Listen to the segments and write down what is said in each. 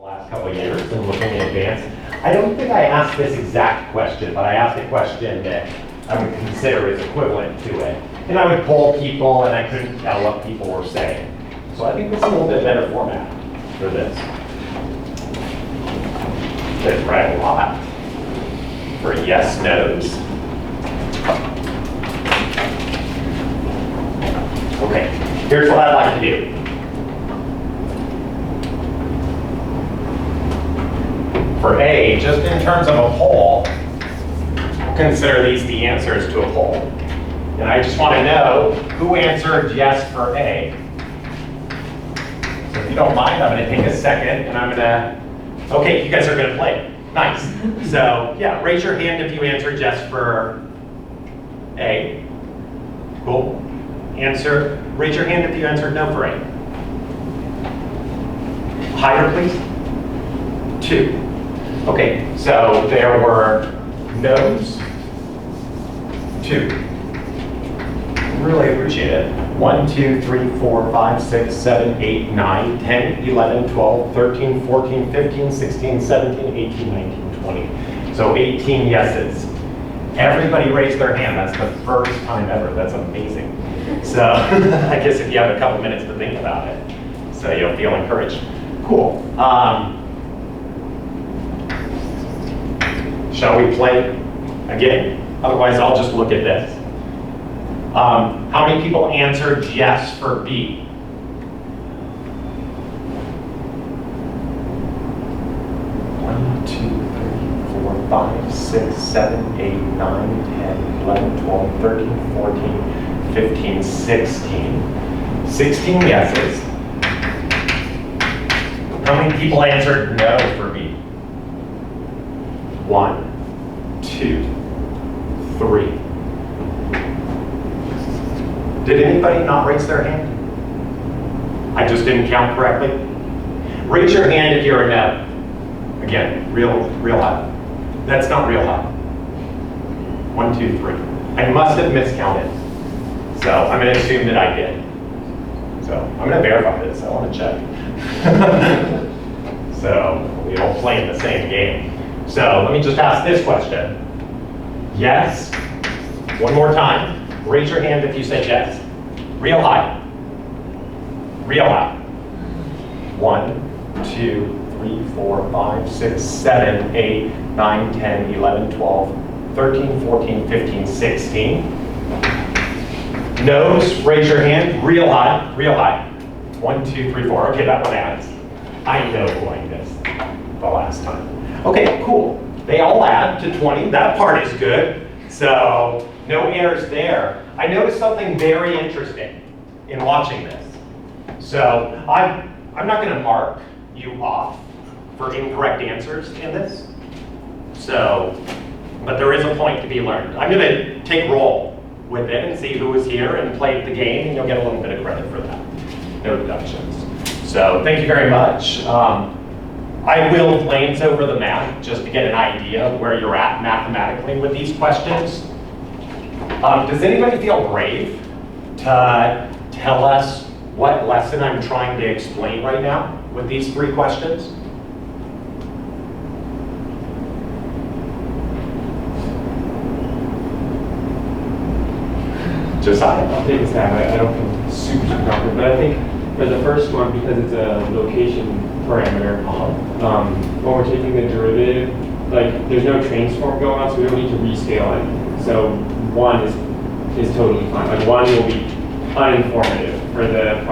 last couple of years and looking in advance. I don't think I asked this exact question, but I asked a question that I would consider is equivalent to it. And I would poll people and I couldn't tell what people were saying. So I think this is a little bit better format for this. There's right a lot for yes, no's. Okay, here's what I'd like to do. For A, just in terms of a poll, consider these the answers to a poll. And I just want to know who answered yes for A. So if you don't mind, I'm going to take a second and I'm going to, okay, you guys are going to play. Nice. So yeah, raise your hand if you answered yes for A. Cool. Raise your hand if you answered no for A. Higher, please. 2. Okay, so there were no's, 2. Really appreciate it. 1, 2, 3, 4, 5, 6, 7, 8, 9, 10, 11, 12, 13, 14, 15, 16, 17, 18, 19, 20. So 18 yeses. Everybody raised their hand. That's the first time ever. That's amazing. So I guess if you have a couple minutes to think about it, so you'll feel encouraged. Cool. Shall we play again? Otherwise, I'll just look at this. How many people answered yes for B? One, 2, 3, 4, 5, 6, 7, 8, 9, 10, 11, 12, 13, 14, 15, 16. 16 yeses. How many people answered no for B? 1, 2, 3. Did anybody not raise their hand? I just didn't count correctly. Raise your hand if you're a no. Again, real high. That's not real high. 1, 2, 3. I must have miscounted. So I'm going to assume that I did. So I'm going to verify this. I want to check. So we all play in the same game. So let me just ask this question. Yes. One more time. Raise your hand if you said yes. Real high. Real high. 1, 2, 3, 4, 5, 6, 7, 8, 9, 10, 11, 12, 13, 14, 15, 16. No's, raise your hand. Real high. Real high. 1, 2, 3, 4. Okay, that one adds. I know who I missed the last time. Okay, cool. They all add to 20. That part is good. So no errors there. I noticed something very interesting in watching this. So I'm not going to mark you off for incorrect answers in this. So, but there is a point to be learned. I'm going to take roll with it and see who was here and played the game, and you'll get a little bit of credit for that. No deductions. So thank you very much. I will glance over the math just to get an idea of where you're at mathematically with these questions. Does anybody feel brave to tell us what lesson I'm trying to explain right now with these 3 questions? Josiah? I'll take a stab. I don't feel super confident, but I think for the first one, because it's a location parameter, when we're taking the derivative, like there's no transform going on, so we don't need to rescale it. So 1 is totally fine. Like 1 will be uninformative for the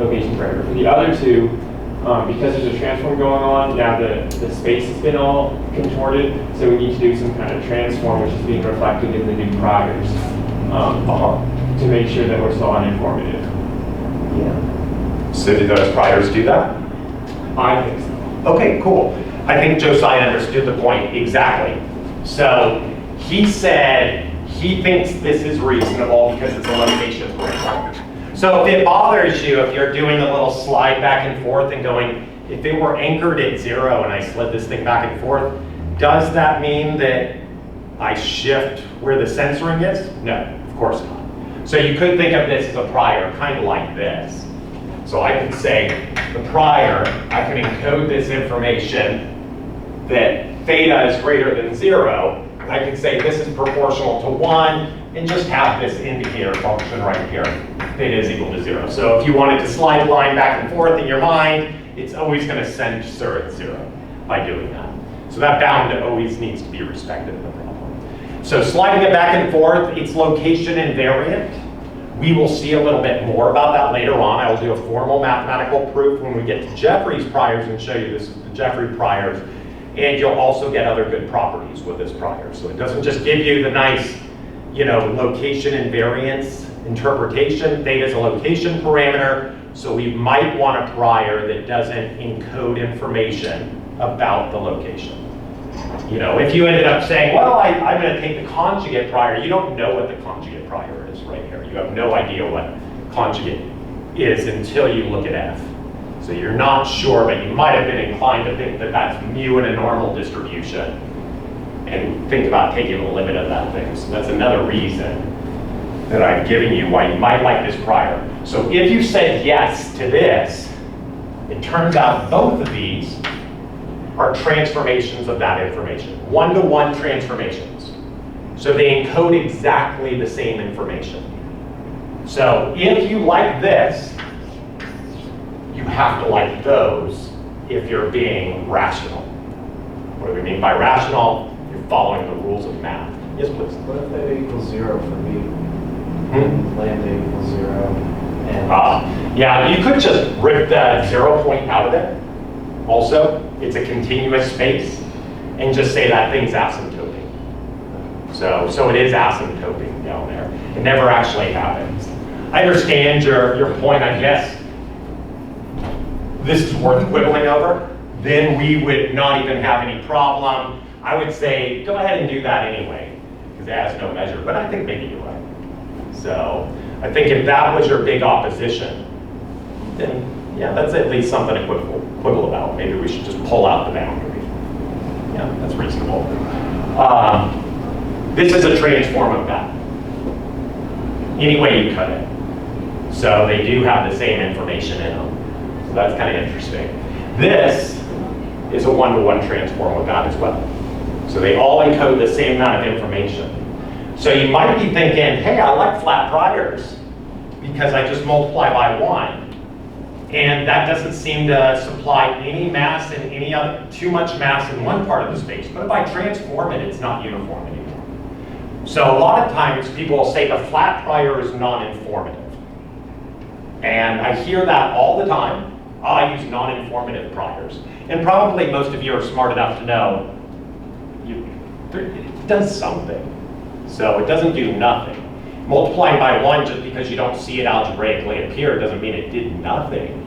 location parameter. For the other 2, because there's a transform going on, now the space has been all contorted, so we need to do some kind of transform, which is being reflected in the new priors to make sure that we're still uninformative. Yeah. So do those priors do that? I think so. Okay, cool. I think Josiah understood the point exactly. So he said he thinks this is reasonable because it's a location parameter. So if it bothers you, if you're doing a little slide back and forth and going, if it were anchored at 0 and I slid this thing back and forth, does that mean that I shift where the censoring is? No, of course not. So you could think of this as a prior, kind of like this. So I could say the prior, I can encode this information that theta is greater than 0. I can say this is proportional to 1 and just have this indicator function right here. Theta is equal to 0. So if you wanted to slide the line back and forth in your mind, it's always going to censor at 0 by doing that. So that bound always needs to be respected in the problem. So sliding it back and forth, it's location invariant. We will see a little bit more about that later on. I will do a formal mathematical proof when we get to Jeffrey's priors and show you this is the Jeffrey priors. And you'll also get other good properties with this prior. So it doesn't just give you the nice, location invariance interpretation. Theta is a location parameter, so we might want a prior that doesn't encode information about the location. If you ended up saying, well, I'm going to take the conjugate prior, you don't know what the conjugate prior is right here. You have no idea what conjugate is until you look at F. So you're not sure, but you might have been inclined to think that that's mu in a normal distribution and think about taking the limit of that thing. So that's another reason that I've given you why you might like this prior. So if you said yes to this, it turns out both of these are transformations of that information, one-to-one transformations. So they encode exactly the same information. So if you like this, you have to like those if you're being rational. What do we mean by rational? You're following the rules of math. Yes, please. What if theta equals 0 for me? Lambda equals 0. And yeah, you could just rip the 0 point out of it. Also, it's a continuous space, and just say that thing's asymptoting. So it is asymptoting down there. It never actually happens. I understand your point, I guess. This is worth quibbling over, then we would not even have any problem. I would say, go ahead and do that anyway, because it has no measure, but I think maybe you're right. So I think if that was your big opposition, then yeah, that's at least something to quibble about. Maybe we should just pull out the boundary. Yeah, that's reasonable. This is a transform of that. Any way you cut it. So they do have the same information in them. So that's kind of interesting. This is a one-to-one transform with that as well. So they all encode the same amount of information. So you might be thinking, hey, I like flat priors because I just multiply by 1. And that doesn't seem to supply any mass in any other, too much mass in one part of the space. But if I transform it, it's not uniform anymore. So a lot of times people will say the flat prior is non-informative. And I hear that all the time. I use non-informative priors. And probably most of you are smart enough to know it does something. So it doesn't do nothing. Multiplying by 1 just because you don't see it algebraically appear doesn't mean it did nothing.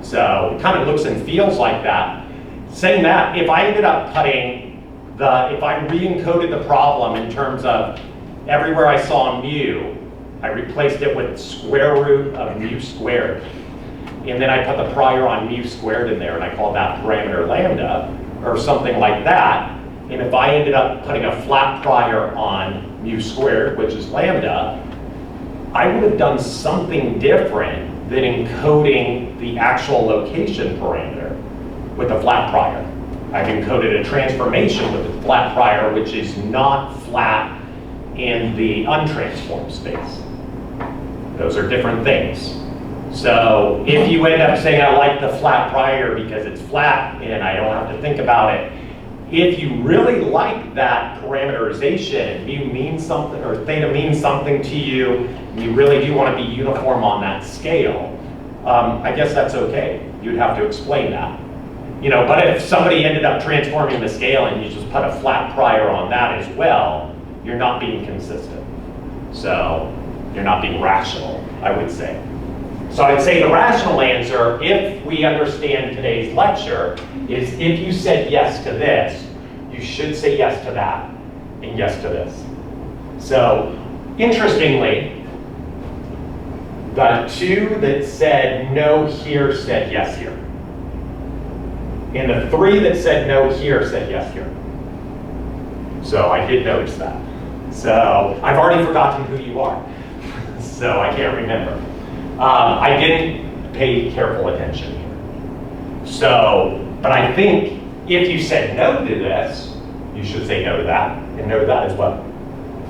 So it kind of looks and feels like that. Saying that, if I ended up putting if I re-encoded the problem in terms of everywhere I saw mu, I replaced it with square root of mu squared. And then I put the prior on mu squared in there, and I called that parameter lambda, or something like that. And if I ended up putting a flat prior on mu squared, which is lambda, I would have done something different than encoding the actual location parameter with a flat prior. I've encoded a transformation with a flat prior, which is not flat in the untransformed space. Those are different things. So if you end up saying, I like the flat prior because it's flat and I don't have to think about it, if you really like that parameterization, mu means something, or theta means something to you, and you really do want to be uniform on that scale, I guess that's okay. You'd have to explain that. But if somebody ended up transforming the scale and you just put a flat prior on that as well, you're not being consistent. So you're not being rational, I would say. So I'd say the rational answer, if we understand today's lecture, is if you said yes to this, you should say yes to that, and yes to this. So, interestingly, the 2 that said no here said yes here. And the 3 that said no here said yes here. So I did notice that. So I've already forgotten who you are. So I can't remember. I didn't pay careful attention here. So, but I think if you said no to this, you should say no to that and no to that as well.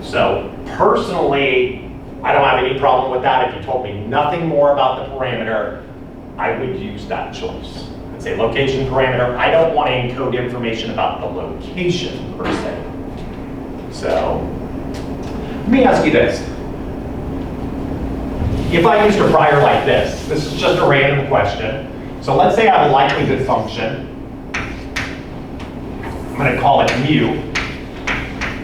So personally, I don't have any problem with that. If you told me nothing more about the parameter, I would use that choice. I'd say location parameter. I don't want to encode information about the location per se. So let me ask you this. If I used a prior like this is just a random question. So let's say I have a likelihood function. I'm going to call it mu.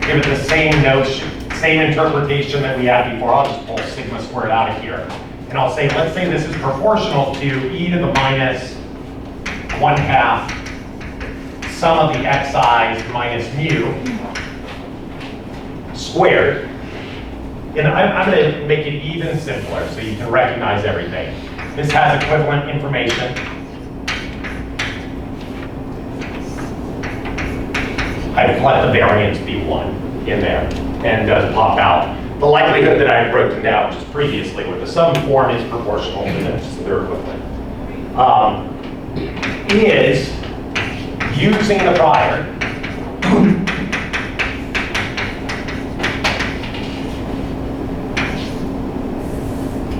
Give it the same notion, same interpretation that we had before. I'll just pull sigma squared out of here. And I'll say, let's say this is proportional to e to the minus 1/2 sum of the xi's minus mu squared. And I'm going to make it even simpler so you can recognize everything. This has equivalent information. I've let the variance be 1 in there and does pop out. The likelihood that I had broken down just previously with the sum form is proportional to this, so they're equivalent. Is using the prior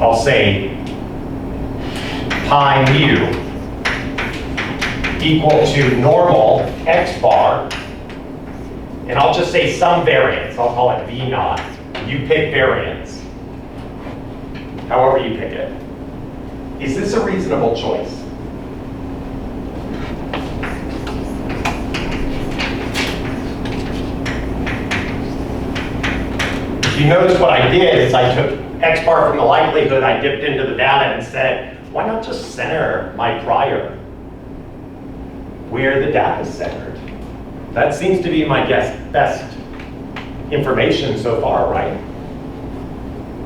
I'll say pi mu equal to normal x bar, and I'll just say some variance. I'll call it v naught. You pick variance, however you pick it. Is this a reasonable choice? If you notice what I did is I took x bar from the likelihood, I dipped into the data and said, why not just center my prior where the data is centered? That seems to be my best information so far, right?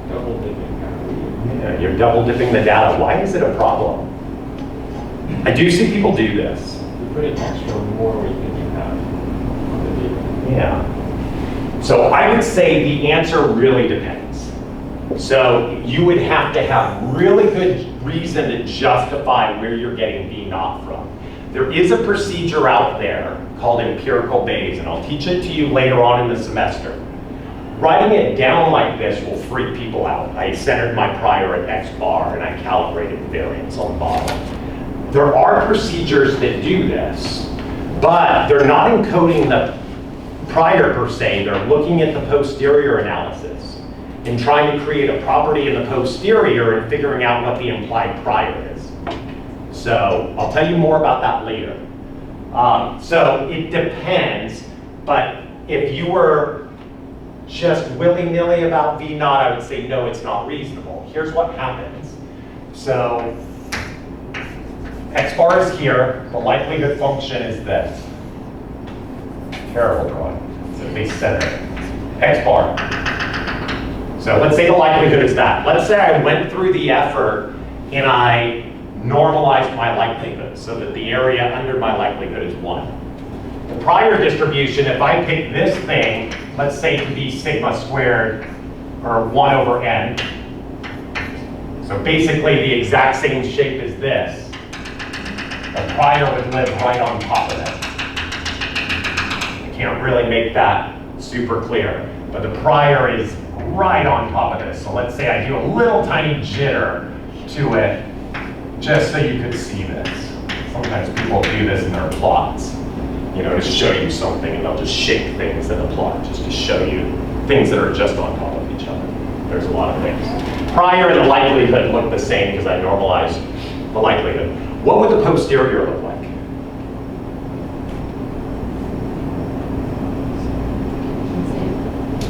Double dipping. Yeah, you're double dipping the data. Why is it a problem? I do see people do this. You put an extra more weight than you have on the data. Yeah. So I would say the answer really depends. So you would have to have really good reason to justify where you're getting V naught from. There is a procedure out there called empirical Bayes, and I'll teach it to you later on in the semester. Writing it down like this will freak people out. I centered my prior at x bar and I calibrated the variance on the bottom. There are procedures that do this, but they're not encoding the prior per se. They're looking at the posterior analysis and trying to create a property in the posterior and figuring out what the implied prior is. So I'll tell you more about that later. So it depends, but if you were just willy-nilly about V naught, I would say no, it's not reasonable. Here's what happens. So x bar is here, the likelihood function is this. Terrible drawing, it's a base center. X bar. So let's say the likelihood is that. Let's say I went through the effort and I normalized my likelihood so that the area under my likelihood is 1. The prior distribution, if I pick this thing, let's say to be sigma squared, or 1 over n, so basically the exact same shape as this, the prior would live right on top of it. I can't really make that super clear, but the prior is right on top of this. So let's say I do a little tiny jitter to it, just so you could see this. Sometimes people do this in their plots, you know, to show you something, and they'll just shake things in the plot just to show you things that are just on top of each other. There's a lot of things. Prior and the likelihood look the same because I normalized the likelihood. What would the posterior look like?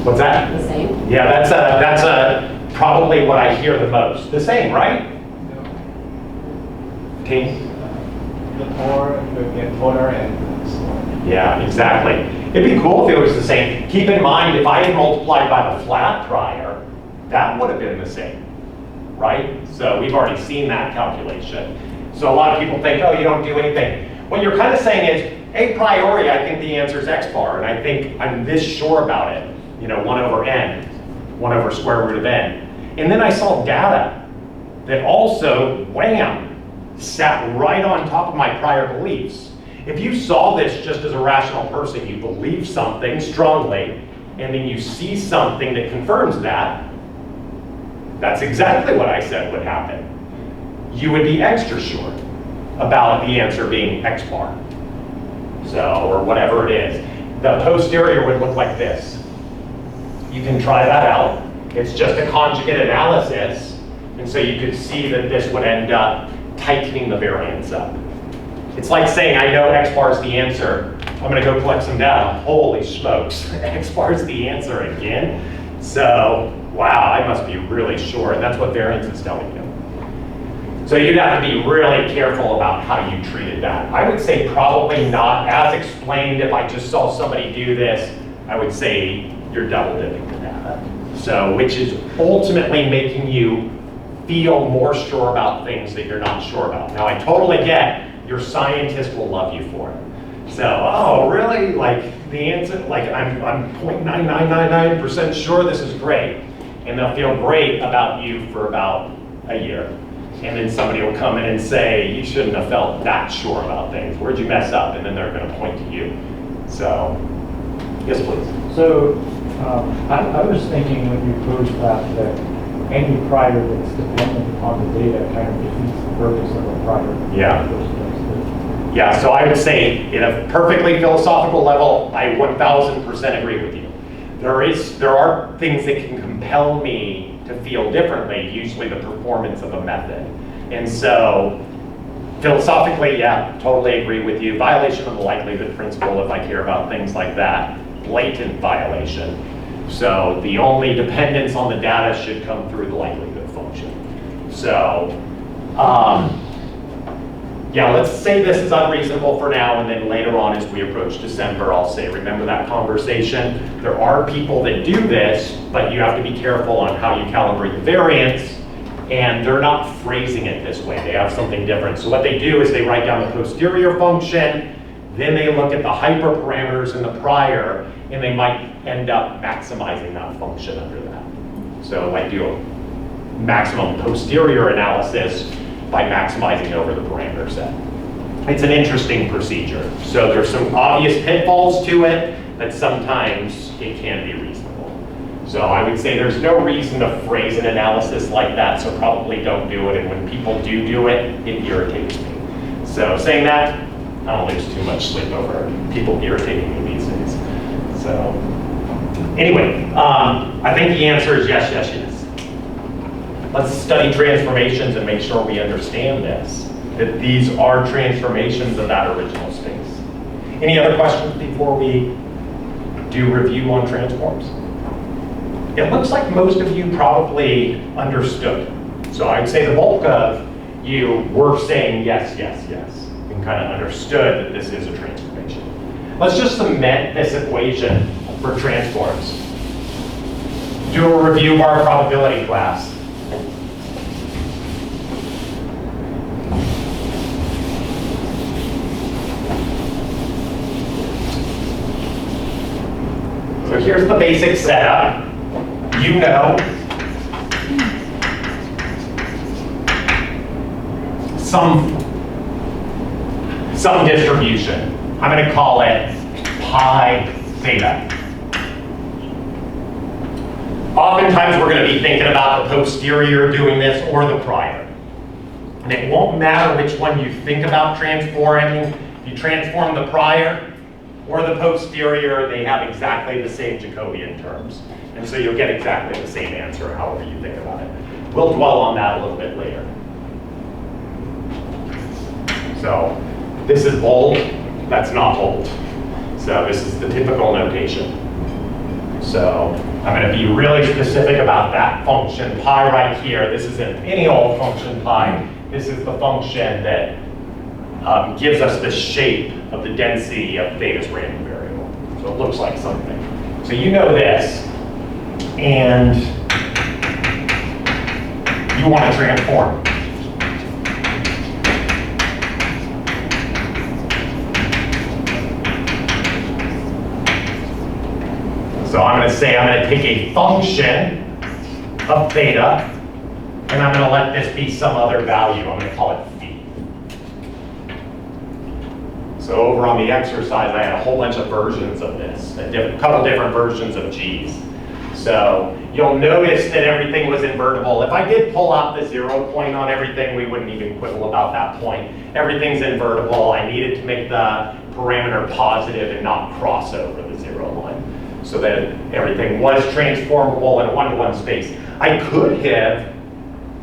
What's that? The same? Yeah, that's probably what I hear the most. The same, right? Team? The polar and slope. Yeah, exactly. It'd be cool if it was the same. Keep in mind, if I had multiplied by the flat prior, that would have been the same, right? So we've already seen that calculation. So a lot of people think, oh, you don't do anything. What you're kind of saying is, a priori, I think the answer is x bar, and I think I'm this sure about it. You know, 1 over n, 1 over square root of n. And then I saw data, that also, wham, sat right on top of my prior beliefs. If you saw this just as a rational person, you believe something strongly, and then you see something that confirms that, that's exactly what I said would happen. You would be extra sure about the answer being X bar. So, or whatever it is. The posterior would look like this. You can try that out. It's just a conjugate analysis, and so you could see that this would end up tightening the variance up. It's like saying, I know X bar is the answer. I'm going to go collect some data. Holy smokes, X bar is the answer again? So, wow, I must be really sure. And that's what variance is telling you. So you'd have to be really careful about how you treated that. I would say probably not. As explained, if I just saw somebody do this, I would say you're double dipping the data. So, which is ultimately making you feel more sure about things that you're not sure about. Now, I totally get your scientist will love you for it. So, oh, really? Like the answer, like I'm 0.9999% sure this is great. And they'll feel great about you for about a year. And then somebody will come in and say, you shouldn't have felt that sure about things. Where'd you mess up? And then they're going to point to you. So, yes, please. So, I was thinking when you posed that any prior that's dependent on the data kind of defeats the purpose of a prior. Yeah. Yeah, so I would say, in a perfectly philosophical level, I 1000% agree with you. There are things that can compel me to feel differently, usually the performance of a method. And so, philosophically, yeah, totally agree with you. Violation of the likelihood principle, if I care about things like that, blatant violation. So the only dependence on the data should come through the likelihood function. So, yeah, let's say this is unreasonable for now, and then later on as we approach December, I'll say, remember that conversation. There are people that do this, but you have to be careful on how you calibrate the variance, and they're not phrasing it this way. They have something different. So what they do is they write down the posterior function, then they look at the hyperparameters in the prior, and they might end up maximizing that function under that. So like do a maximum posterior analysis by maximizing over the parameter set. It's an interesting procedure. So there's some obvious pitfalls to it, but sometimes it can be reasonable. So I would say there's no reason to phrase an analysis like that, so probably don't do it. And when people do it, it irritates me. So saying that, I don't lose too much sleep over people irritating me these days. So anyway, I think the answer is yes, yes, yes. Let's study transformations and make sure we understand this, that these are transformations of that original space. Any other questions before we do review on transforms? It looks like most of you probably understood. So I'd say the bulk of you were saying yes, yes, yes, and kind of understood that this is a transformation. Let's just cement this equation for transforms. Do a review of our probability class. So here's the basic setup. You know some distribution. I'm going to call it pi theta. Oftentimes we're going to be thinking about the posterior doing this or the prior. And it won't matter which one you think about transforming. If you transform the prior or the posterior, they have exactly the same Jacobian terms. And so you'll get exactly the same answer however you think about it. We'll dwell on that a little bit later. So this is bold, that's not bold. So this is the typical notation. So I'm going to be really specific about that function pi right here. This isn't any old function pi. This is the function that gives us the shape of the density of theta's random variable. So it looks like something. So you know this, and you want to transform. So I'm going to say I'm going to take a function of theta, and and I'm going to let this be some other value. I'm going to call it phi. So over on the exercise, I had a whole bunch of versions of this, a couple different versions of g's. So you'll notice that everything was invertible. If I did pull out the 0 point on everything, we wouldn't even quibble about that point. Everything's invertible. I needed to make the parameter positive and not cross over the 0 line, so that everything was transformable in a one-to-one space. I could have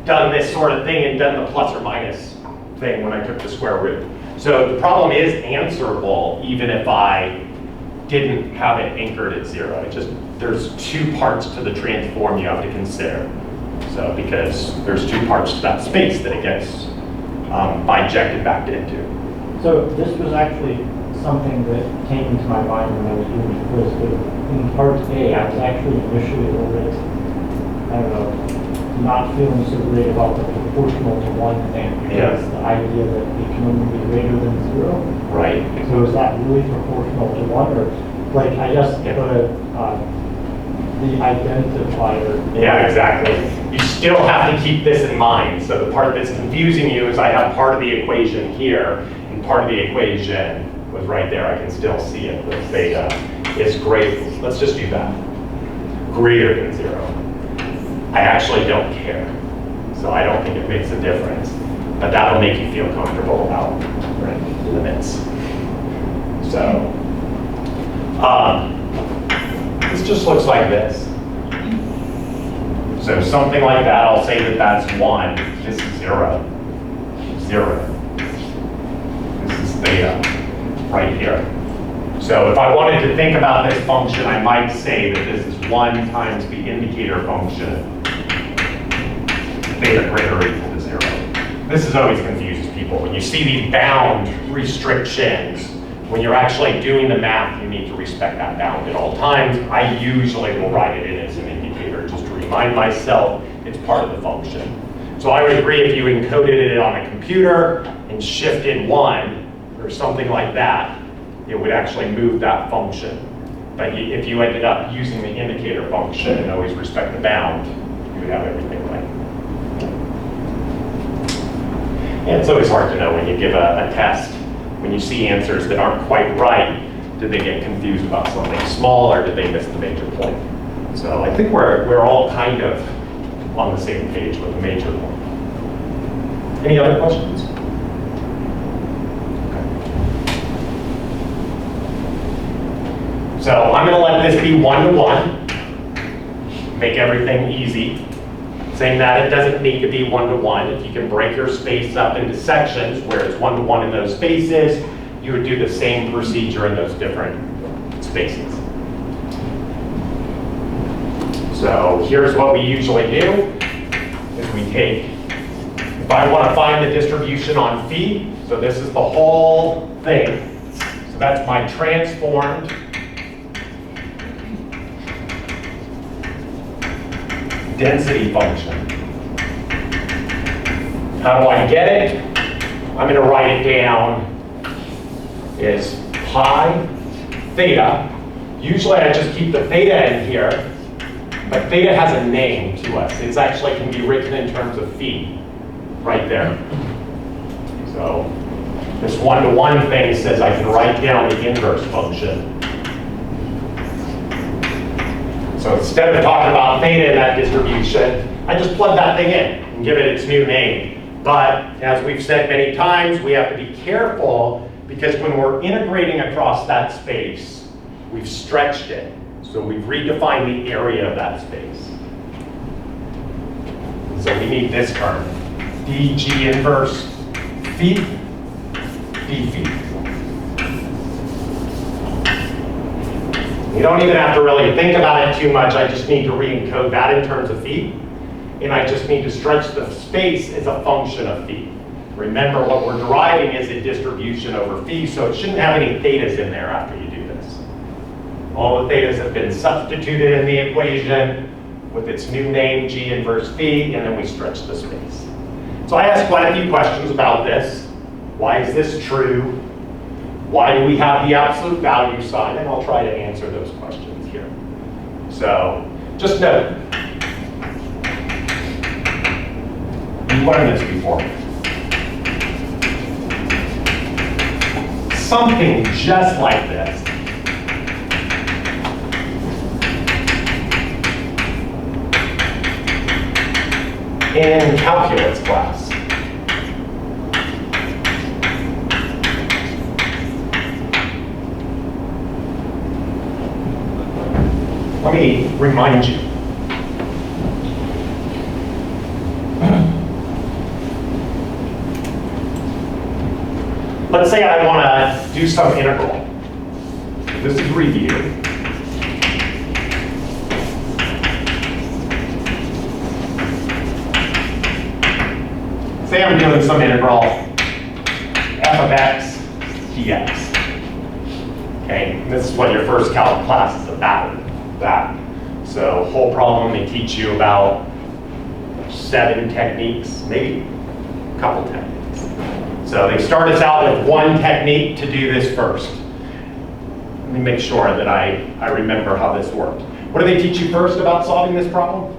done this sort of thing and done the plus or minus thing when I took the square root. So the problem is answerable even if I didn't have it anchored at 0. It just, there's two parts to the transform you have to consider. So because there's two parts to that space that it gets bijected back into. So this was actually something that came into my mind when I was doing the quiz. But in part A, I was actually initially a little bit, I don't know, not feeling so great about the proportional to 1 thing. Because the idea that it can only be greater than 0. Right. So is that really proportional to 1? Or, like, I guess the identifier. Yeah, exactly. You still have to keep this in mind. So the part that's confusing you is I have part of the equation here, and part of the equation was right there. I can still see it. The theta is greater. Let's just do that. Greater than 0. I actually don't care. So I don't think it makes a difference. But that'll make you feel comfortable about limits. So this just looks like this. So something like that, I'll say that that's 1. This is 0. 0. This is theta right here. So if I wanted to think about this function, I might say that this is 1 times the indicator function, theta greater or equal to 0. This always confuses people. When you see these bound restrictions, when you're actually doing the math, you need to respect that bound at all times. I usually will write it in as an indicator just to remind myself it's part of the function. So I would agree if you encoded it on a computer and shifted 1 or something like that, it would actually move that function. But if you ended up using the indicator function and always respect the bound, you would have everything right. And it's always hard to know when you give a test, when you see answers that aren't quite right, did they get confused about something small or did they miss the major point? So I think we're all kind of on the same page with the major point. Any other questions? So I'm going to let this be 1-to-1, make everything easy. Saying that it doesn't need to be 1-to-1. If you can break your space up into sections where it's 1-to-1 in those spaces, you would do the same procedure in those different spaces. So here's what we usually do, is we take, if I want to find the distribution on phi, so this is the whole thing. So that's my transformed density function. How do I get it? I'm going to write it down as pi theta. Usually I just keep the theta in here, but theta has a name to us. It actually can be written in terms of phi, right there. So this 1-to-1 thing says I can write down the inverse function. So instead of talking about theta in that distribution, I just plug that thing in and give it its new name. But as we've said many times, we have to be careful because when we're integrating across that space, we've stretched it. So we've redefined the area of that space. So we need this term, dg inverse phi d phi. You don't even have to really think about it too much. I just need to re-encode that in terms of phi. And I just need to stretch the space as a function of phi. Remember, what we're deriving is a distribution over phi, so it shouldn't have any thetas in there after you do this. All the thetas have been substituted in the equation with its new name, g inverse phi, and then we stretch the space. So I asked quite a few questions about this. Why is this true? Why do we have the absolute value sign? And I'll try to answer those questions here. So just note, You've learned this before. Something just like this. In calculus class. Let me remind you. Let's say I want to do some integral. This is review. Say I'm doing some integral f of x dx. Okay, and this is what your first calc class is about. That. So whole problem they teach you about 7 techniques, maybe a couple techniques. So they start us out with one technique to do this first. Let me make sure that I remember how this worked. What do they teach you first about solving this problem?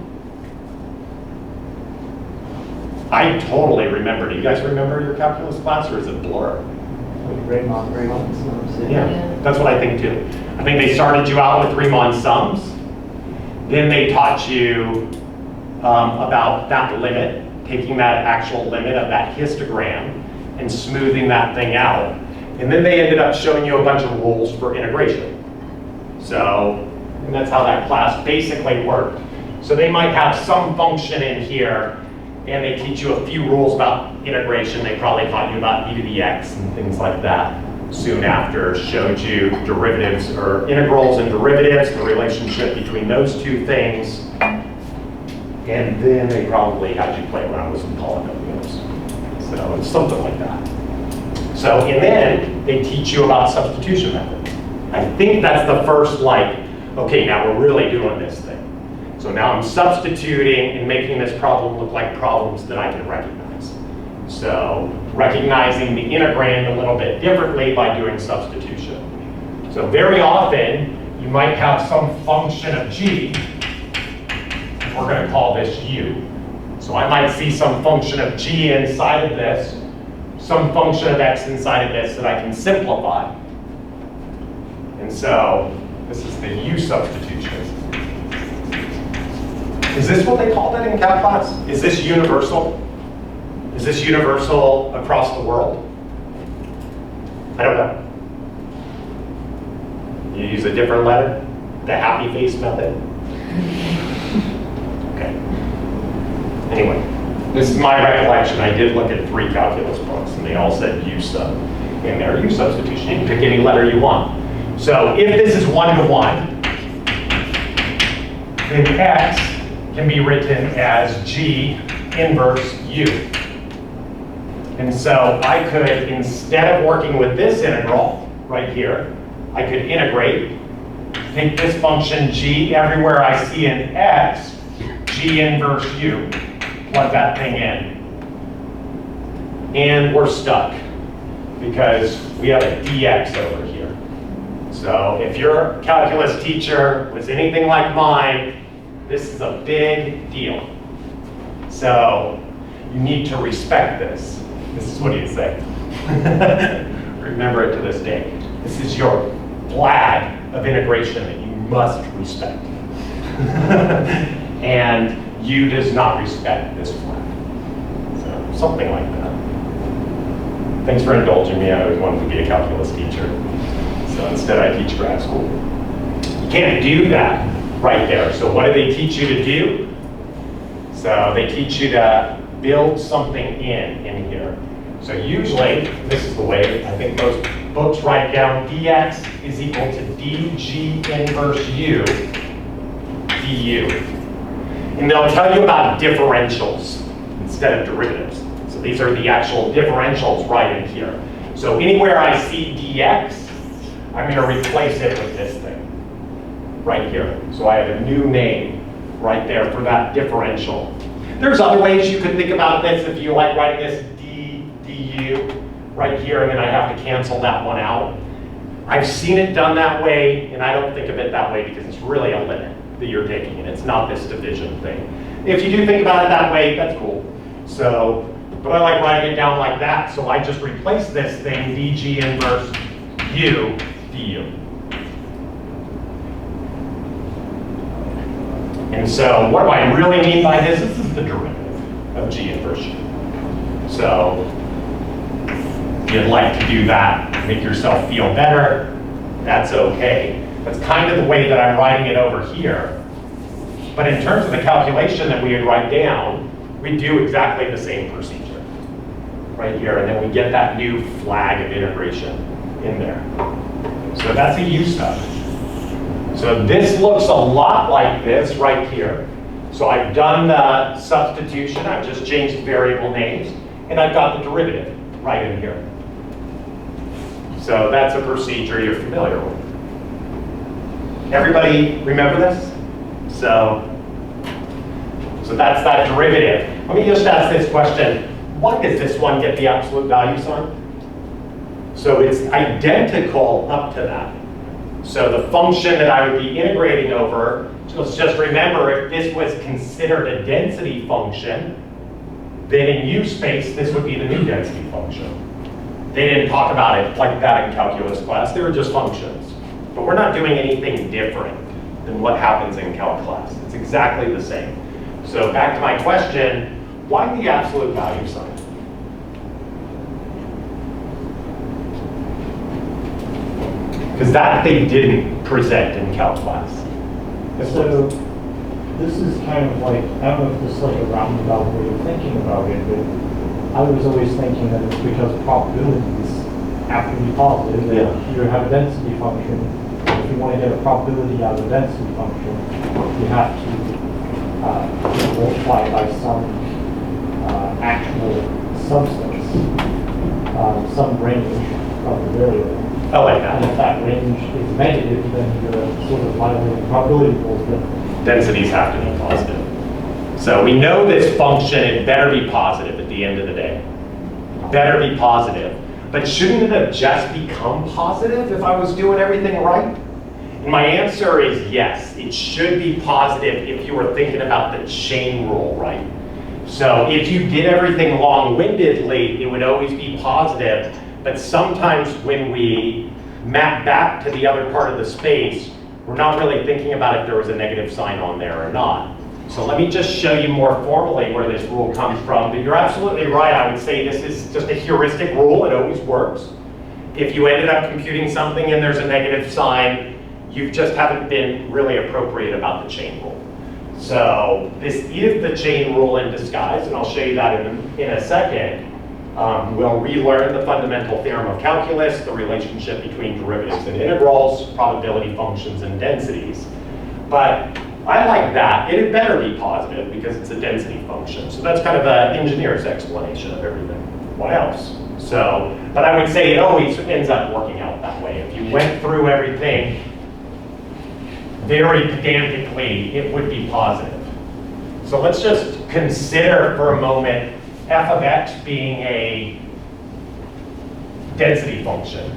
I totally remember. Do you guys remember your calculus class, or is it blur? Riemann sums. Yeah, that's what I think too. I think they started you out with Riemann sums. Then they taught you about that limit, taking that actual limit of that histogram and smoothing that thing out. And then they ended up showing you a bunch of rules for integration. So, and that's how that class basically worked. So they might have some function in here, and they teach you a few rules about integration. They probably taught you about e to the x and things like that. Soon after, showed you derivatives or integrals and derivatives, the relationship between those two things. And then they probably had you play around with some polynomials. So it's something like that. So, and then they teach you about substitution methods. I think that's the first, like, okay, now we're really doing this thing. So now I'm substituting and making this problem look like problems that I can recognize. So recognizing the integrand a little bit differently by doing substitution. So very often, you might have some function of g. We're going to call this u. So I might see some function of g inside of this, some function of x inside of this that I can simplify. And so this is the u substitution. Is this what they called it in calc class? Is this universal? Is this universal across the world? I don't know. You use a different letter? The happy face method? Okay. Anyway, this is my recollection. I did look at 3 calculus books, and they all said u sub in there. U substitution. You can pick any letter you want. So if this is 1-to-1, then x can be written as g inverse u. And so I could, instead of working with this integral right here, I could integrate, take this function g, everywhere I see an x, g inverse u, plug that thing in. And we're stuck because we have a dx over here. So if your calculus teacher was anything like mine, this is a big deal. So you need to respect this. This is what he'd say. Remember it to this day. This is your flag of integration that you must respect. And U does not respect this flag. So something like that. Thanks for indulging me. I always wanted to be a calculus teacher. So instead I teach grad school. You can't do that right there. So what do they teach you to do? So they teach you to build something in here. So usually, this is the way I think most books write down, dx is equal to dg inverse u du. And they'll tell you about differentials instead of derivatives. So these are the actual differentials right in here. So anywhere I see dx, I'm going to replace it with this thing right here. So I have a new name right there for that differential. There's other ways you could think about this if you like writing this du right here, and then I have to cancel that one out. I've seen it done that way, and I don't think of it that way because it's really a limit that you're taking, and it's not this division thing. If you do think about it that way, that's cool. So, but I like writing it down like that, so I just replace this thing, dg inverse u du. And so what do I really mean by this? This is the derivative of g inverse u. So if you'd like to do that, make yourself feel better, that's okay. That's kind of the way that I'm writing it over here. But in terms of the calculation that we would write down, we do exactly the same procedure right here, and then we get that new flag of integration in there. So that's a u stub. So this looks a lot like this right here. So I've done the substitution, I've just changed variable names, and I've got the derivative right in here. So that's a procedure you're familiar with. Everybody remember this? So that's that derivative. Let me just ask this question. Why does this one get the absolute value sign? So it's identical up to that. So the function that I would be integrating over, let's just remember, if this was considered a density function, then in U space, this would be the new density function. They didn't talk about it like that in calculus class. They were just functions. But we're not doing anything different than what happens in calc class. It's exactly the same. So back to my question, why the absolute value sign? Because that they didn't present in calc class. So this is kind of like, I don't know if this is like a roundabout way of thinking about it, but I was always thinking that it's because probabilities have to be positive. Yeah. You have a density function. If you want to get a probability out of a density function, you have to multiply by some actual substance, some range of the variable. I like that. And if that range is negative, then you're sort of violating probability rules. But Densities have to be positive. So we know this function, it better be positive at the end of the day. Better be positive. But shouldn't it have just become positive if I was doing everything right? And my answer is yes, it should be positive if you were thinking about the chain rule, right? So if you did everything long-windedly, it would always be positive. But sometimes when we map back to the other part of the space, we're not really thinking about if there was a negative sign on there or not. So let me just show you more formally where this rule comes from. But you're absolutely right. I would say this is just a heuristic rule. It always works. If you ended up computing something and there's a negative sign, you just haven't been really appropriate about the chain rule. So this is the chain rule in disguise, and I'll show you that in a second. We'll relearn the fundamental theorem of calculus, the relationship between derivatives and integrals, probability functions and densities. But I like that. It had better be positive because it's a density function. So that's kind of an engineer's explanation of everything. What else? So, but I would say it always ends up working out that way. If you went through everything very pedantically, it would be positive. So let's just consider for a moment f of x being a density function.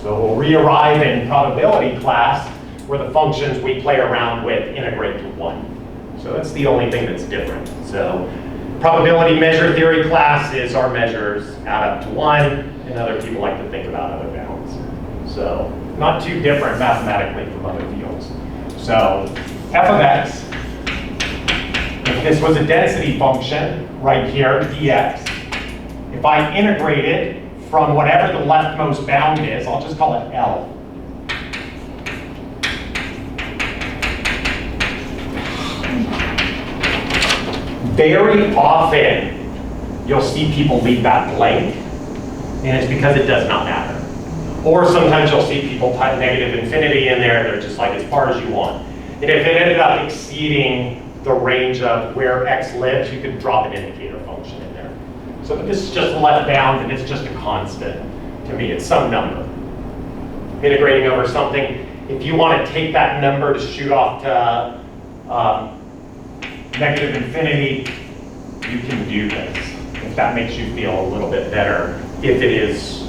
So we'll re-arrive in probability class where the functions we play around with integrate to 1. So that's the only thing that's different. So probability measure theory class is our measures add up to 1, and other people like to think about other bounds. So not too different mathematically from other fields. So f of x, if this was a density function right here, dx, if I integrate it from whatever the leftmost bound is, I'll just call it L. Very often, you'll see people leave that blank, and it's because it does not matter. Or sometimes you'll see people type negative infinity in there, they're just like as far as you want. And if it ended up exceeding the range of where x lives, you could drop an indicator function in there. So but this is just left bound, and it's just a constant to me. It's some number. Integrating over something. If you want to take that number to shoot off to negative infinity, you can do this. If that makes you feel a little bit better, if it is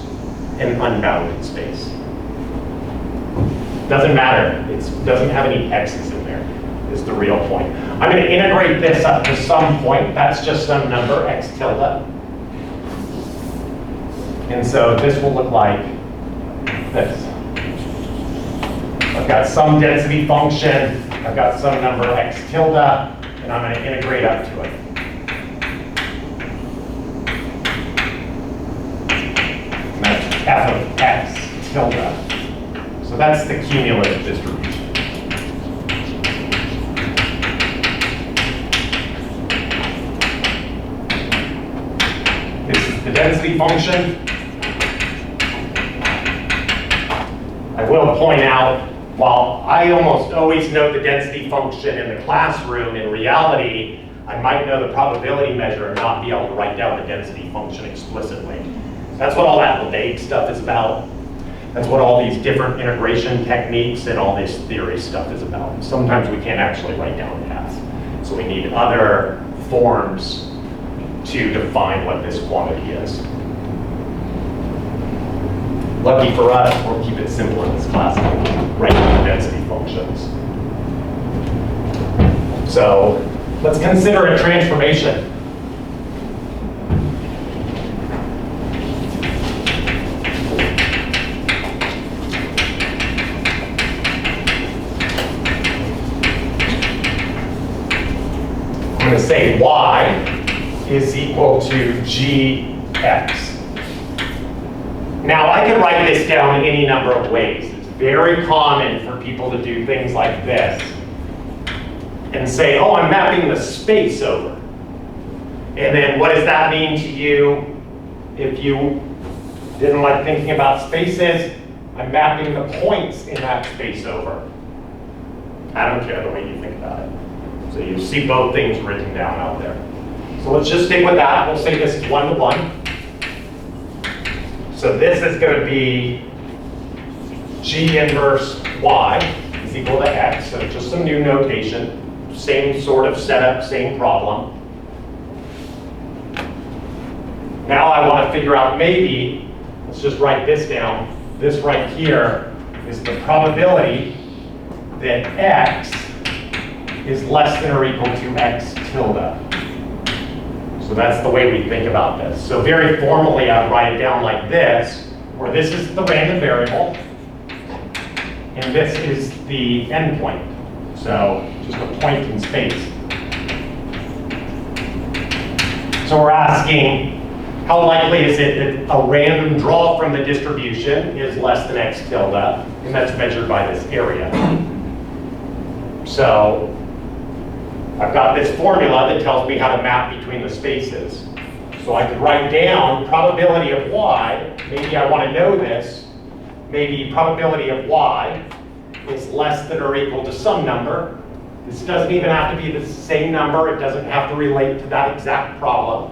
an unbounded space. Doesn't matter. It doesn't have any x's in there. is the real point. I'm going to integrate this up to some point. That's just some number, x tilde. And so this will look like this. I've got some density function, I've got some number x tilde, and I'm going to integrate up to it. And that's f of x tilde. So that's the cumulative distribution. This is the density function. I will point out, while I almost always know the density function in the classroom, in reality, I might know the probability measure and not be able to write down the density function explicitly. That's what all that vague stuff is about. That's what all these different integration techniques and all this theory stuff is about. Sometimes we can't actually write down paths. So we need other forms to define what this quantity is. Lucky for us, we'll keep it simple in this class, write down density functions. So let's consider a transformation. I'm going to say y is equal to gx. Now, I could write this down in any number of ways. It's very common for people to do things like this and say, oh, I'm mapping the space over. And then what does that mean to you if you didn't like thinking about spaces? I'm mapping the points in that space over. I don't care the way you think about it. So you see both things written down out there. So let's just stick with that. We'll say this is 1-to-1. So this is going to be G inverse y is equal to x. So just some new notation. Same sort of setup, same problem. Now I want to figure out maybe, let's just write this down. This right here is the probability that x is less than or equal to x tilde. So that's the way we think about this. So very formally, I'd write it down like this, where this is the random variable, and this is the endpoint. So just a point in space. So we're asking, how likely is it that a random draw from the distribution is less than x tilde, and that's measured by this area. So I've got this formula that tells me how to map between the spaces. So I could write down probability of y, maybe I want to know this, maybe probability of y is less than or equal to some number. This doesn't even have to be the same number, it doesn't have to relate to that exact problem.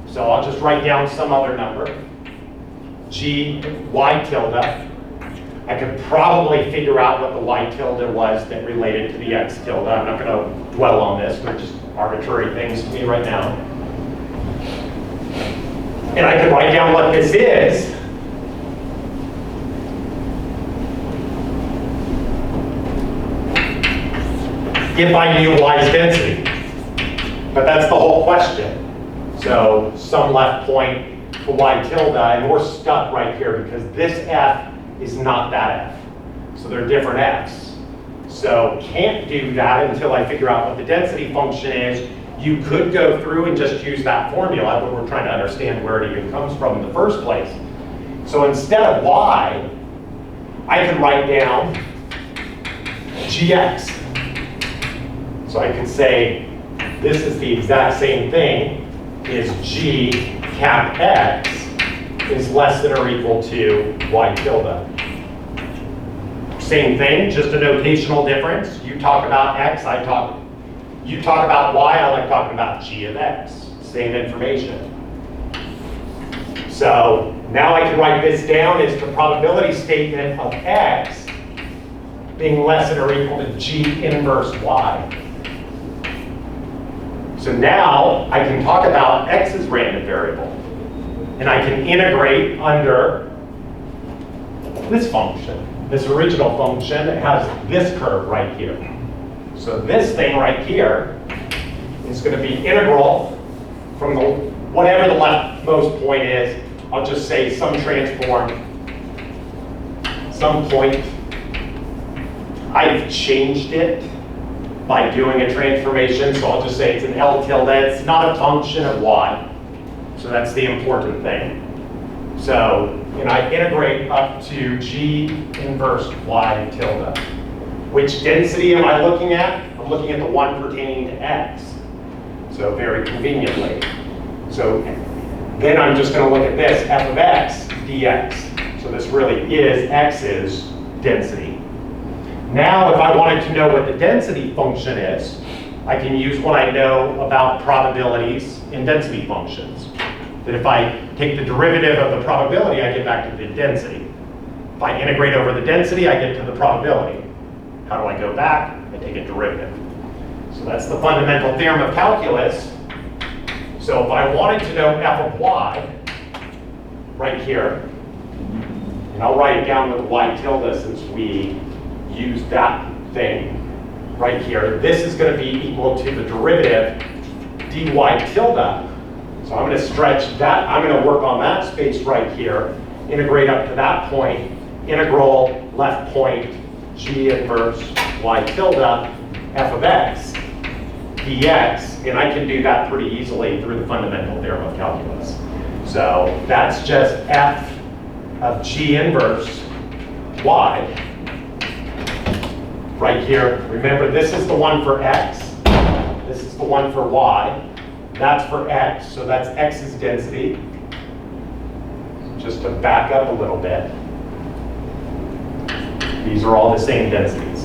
So I'll just write down some other number, g y tilde. I could probably figure out what the y tilde was that related to the x tilde. I'm not going to dwell on this, they're just arbitrary things to me right now. And I could write down what this is. If I knew y's density. But that's the whole question. So some left point to y tilde, and we're stuck right here because this f is not that f. So they're different f's. So can't do that until I figure out what the density function is. You could go through and just use that formula, but we're trying to understand where it even comes from in the first place. So instead of y, I can write down gx. So I could say this is the exact same thing, is g cap x is less than or equal to y tilde. Same thing, just a notational difference. You talk about x, you talk about y, I like talking about g of x. Same information. So now I can write this down as the probability statement of x being less than or equal to g inverse y. So now I can talk about x's random variable. And I can integrate under this function. This original function that has this curve right here. So this thing right here is going to be integral from the whatever the leftmost point is. I'll just say some transform, some point. I've changed it by doing a transformation, so I'll just say it's an L tilde. It's not a function of y. So that's the important thing. So, and I integrate up to G inverse y tilde. Which density am I looking at? I'm looking at the one pertaining to x. So very conveniently. So then I'm just going to look at this, f of x dx. So this really is x's density. Now if I wanted to know what the density function is, I can use what I know about probabilities in density functions. That if I take the derivative of the probability, I get back to the density. If I integrate over the density, I get to the probability. How do I go back? I take a derivative. So that's the fundamental theorem of calculus. So if I wanted to know f of y, right here, and I'll write it down with y tilde since we used that thing right here. This is going to be equal to the derivative dy tilde. So I'm going to stretch that, I'm going to work on that space right here, integrate up to that point, integral left point g inverse y tilde f of x dx, and I can do that pretty easily through the fundamental theorem of calculus. So that's just f of g inverse y right here. Remember, this is the one for x, this is the one for y, that's for x, so that's x's density. Just to back up a little bit, these are all the same densities.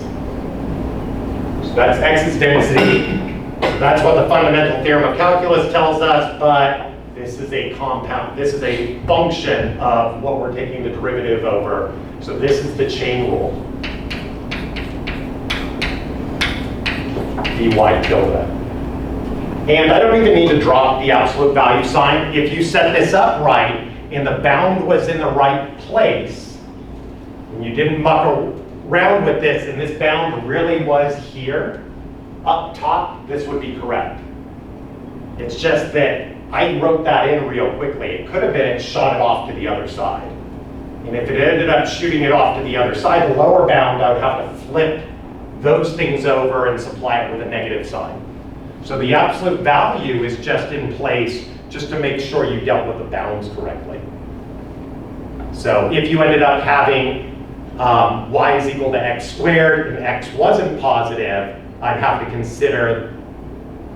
So that's x's density. So that's what the fundamental theorem of calculus tells us, but this is a compound, this is a function of what we're taking the derivative over. So this is the chain rule. dy tilde. And I don't even need to drop the absolute value sign. If you set this up right, and the bound was in the right place, and you didn't muck around with this, and this bound really was here, up top, this would be correct. It's just that I wrote that in real quickly. It could have been it shot it off to the other side. And if it ended up shooting it off to the other side, the lower bound, I would have to flip those things over and supply it with a negative sign. So the absolute value is just in place just to make sure you dealt with the bounds correctly. So if you ended up having y is equal to x squared and x wasn't positive, I'd have to consider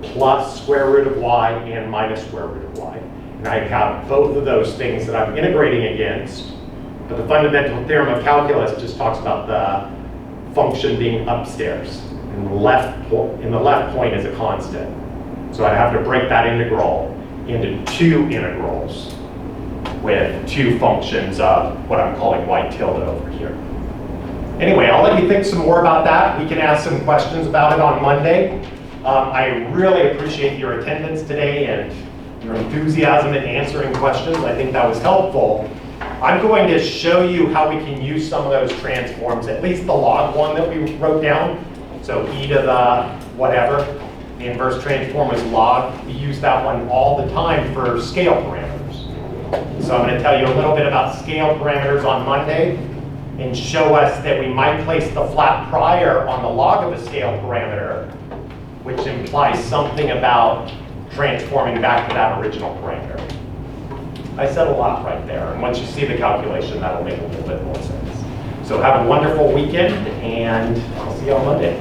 plus square root of y and minus square root of y. And I'd have both of those things that I'm integrating against. But the fundamental theorem of calculus just talks about the function being upstairs. And the left point is a constant. So I'd have to break that integral into two integrals with two functions of what I'm calling y tilde over here. Anyway, I'll let you think some more about that. We can ask some questions about it on Monday. I really appreciate your attendance today and your enthusiasm in answering questions. I think that was helpful. I'm going to show you how we can use some of those transforms, at least the log one that we wrote down. So e to the whatever, the inverse transform is log. We use that one all the time for scale parameters. So I'm going to tell you a little bit about scale parameters on Monday and show us that we might place the flat prior on the log of a scale parameter, which implies something about transforming back to that original parameter. I said a lot right there, and once you see the calculation, that'll make a little bit more sense. So have a wonderful weekend, and I'll see you on Monday.